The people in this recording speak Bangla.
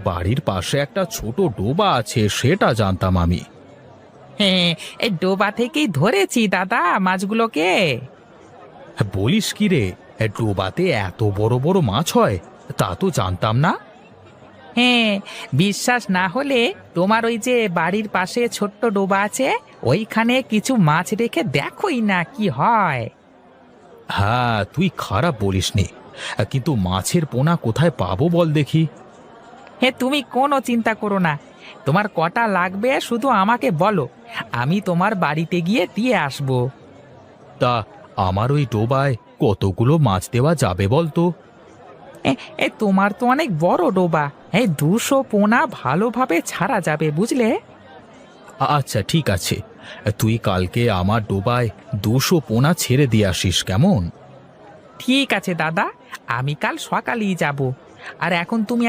বাড়ির পাশে একটা ছোট ডোবা আছে সেটা জানতাম আমি। হ্যাঁ, এই ডোবা থেকেই ধরেছি দাদা মাছগুলোকে। বলিস কি রে, ডোবাতে এত বড় বড় মাছ হয়? তা তো জানতাম না। হ্যাঁ, বিশ্বাস না হলে তোমার ওই যে বাড়ির পাশে ছোট্ট ডোবা আছে, ওইখানে কিছু মাছ রেখে দেখোই না কি হয়। হ্যাঁ, তুই খারাপ বলিসনি, কিন্তু মাছের পোনা কোথায় পাবো বল দেখি। হ্যাঁ, তুমি কোনো চিন্তা করো না, তোমার কটা লাগবে শুধু আমাকে বলো, আমি তোমার বাড়িতে গিয়ে দিয়ে আসবো। তা আমার ওই ডোবায় কতগুলো মাছ দেওয়া যাবে বল তো? এ এ, তোমার তো অনেক বড় ডোবা, এই 200 পোনা ভালোভাবে ছাড়া যাবে বুঝলে। আচ্ছা ঠিক আছে, তুই কালকে আমার ডোবায় 200 পোনা ছেড়ে দিয়ে আসিস কেমন? ঠিক আছে দাদা, আমি কাল সকালেই যাব। আর এখন তুমি